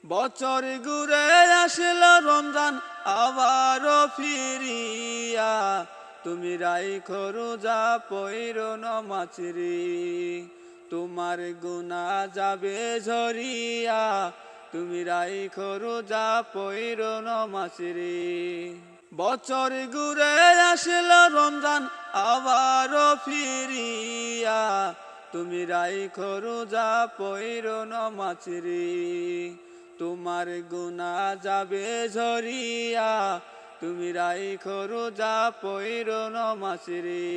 বছর ঘুরে আসলো রমজান আবারও ফিরিয়া, তুমি রাইখো রোজা পইরো নামাজ রে। তোমার গুনাহ যাবে ঝরিয়া, তুমি রাইখো রোজা পইরো নামাজ রে। বছর ঘুরে আসলো রমজান আবারও ফিরিয়া, তুমি রাইখো রোজা পইরো নামাজ রে। তোমার গুনাহ যাবে ঝরিয়া, তুমি রাইখো রোজা পইরো নামাজ রে।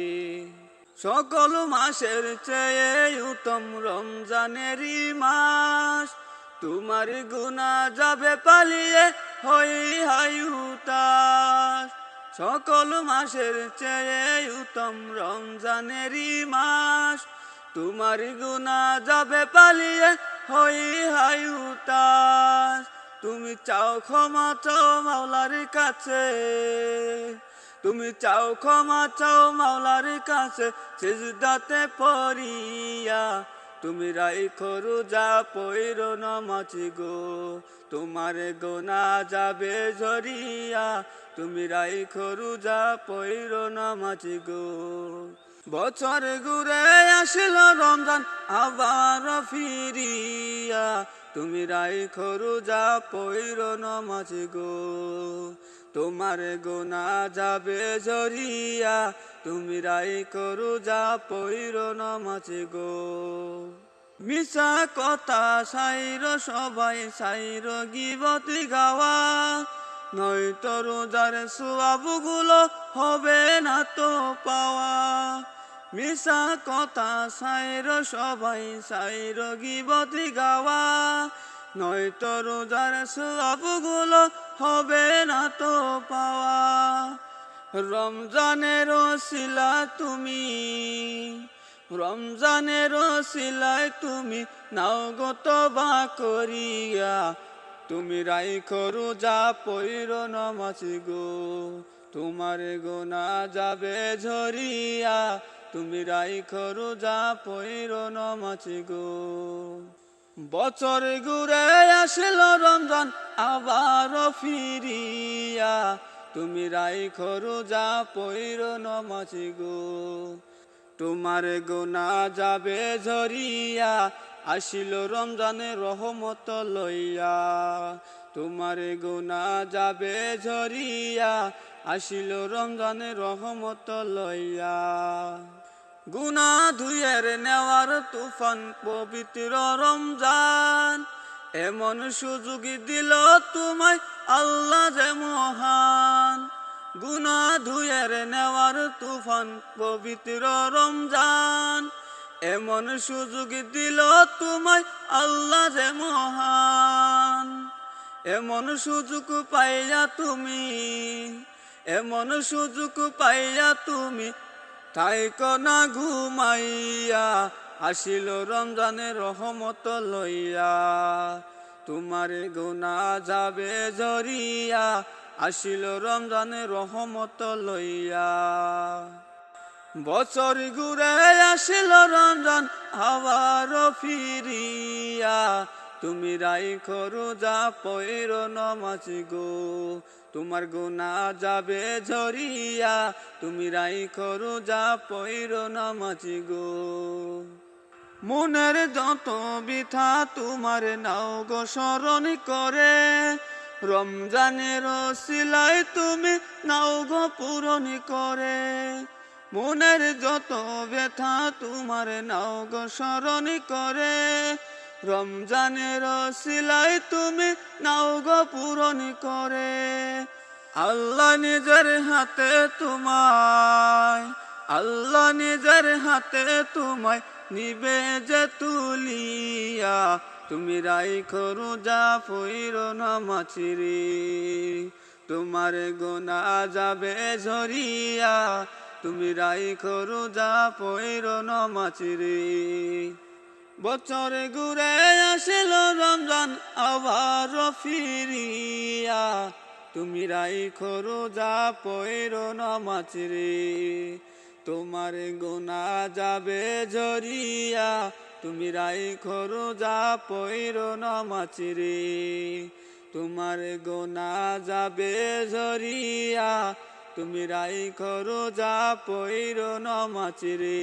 সকল মাসের চেয়ে উত্তম রমজানেরই মাস, তোমার গুনাহ যাবে পালিয়ে হই হাই হুতাশ। সকল মাসের চেয়ে উত্তম রমজানেরই মাস, তোমার গুনাহ যাবে পালিয়ে হই হাই হুতাশ। তুমি চাও ক্ষমা চাও মাওলার কাছে, তুমি চাও ক্ষমা চাও মাওলার কাছে সিজদাতে পড়িয়া, তুমি রাইখো রোজা পইরো নামাজ গো। তোমার গুনাহ যাবে ঝরিয়া, তুমি রাইখো রোজা পইরো নামাজ গো। বছর ঘুরে আসলো রমজান আবার ফিরিয়া, তুমি রাইখো রোজা পইরো নামাজ গো। তোমার গুনাহ যাবে ঝরিয়া, তুমি রাইখো রোজা পইরো নামাজ গো। মিছা কথা সাইরো সবাই সাইরো গীবত গাওয়া, নয়তো রোজার সওয়াবগুলো হবে না তো পাওয়া। মিছা কথা সাইরো সবাই সাইরো গীবত গাওয়া, নয়তো রোজার সওয়াবগুলো হবে না তো পাওয়া। রমজানের ওসিলা তুমি, রমজানের ওসিলায় তুমি নাও গো তওবা করিয়া, তুমি রাইখো রোজা পইরো নামাজ গো। তোমার গুনাহ যাবে ঝরিয়া, তুমি রাইখো রোজা পইরো নামাজ গো। বছর ঘুরে আসলো রমজান আবারও ফিরিয়া, তুমি রাইখো রোজা পইরো নামাজ গো। তোমার গুনাহ যাবে ঝরিয়া, আসিলো রমজানের রহমত লইয়া। তোমার গুনাহ যাবে ঝরিয়া, আসিলো রমজানের রহমত লইয়া। গুনাহ ধুয়ের নেওয়ার তুফান পবিত্র রমজান, এমন সুযোগ দিল তোমায় আল্লাহ যে মহান। গুনাহ ধুয়ের নেওয়ার তুফান পবিত্র রমজান, এমন সুযোগ দিল তোমায় আল্লাহ যে মহান। এমন সুযোগ পাইয়া তুমি, এমন সুযোগ পাইয়া তুমি থাইকো না ঘুমাইয়া, আসিলো রমজানের রহমত লইয়া। তোমার গুনাহ যাবে ঝরিয়া, আসিলো রমজানের রহমত লইয়া। বছর ঘুরে আসলো রমজান আবারও ফিরিয়া, তুমি রাইখো রোজা পইরো নামাজ গো। তোমার গুনাহ যাবে ঝরিয়া, তুমি রাইখো রোজা পইরো নামাজ গো। মনের যত বিথা তোমার নাও গো স্মরণ করে, রমজানের ওসিলায় তুমি নাও গো পূরণ করে। মনের যত ব্যথা তোমার নাও গো স্মরণ করে, রমজানের ওসিলায় তুমি নাও গো পূরণ করে। আল্লাহ নিজের হাতে তোমায়, আল্লাহ নিজের হাতে তোমায় নিবে যে তুলিয়া, তুমি রাইখো রোজা পইরো নামাজ রে। তোমার গুনাহ যাবে ঝরিয়া, তুমি রাইখো রোজা পইরো নামাজ রে। বছর ঘুরে আসলো রমজান আবারও ফিরিয়া, তুমি রাইখো রোজা পইরো নামাজ রে। তোমার গুনাহ যাবে ঝরিয়া, তুমি রাইখো রোজা পইর নামাজ রে তোমার গোনা যাবে ঝরিয়া তুমি রাইখো রোজা পইর নামাজ রে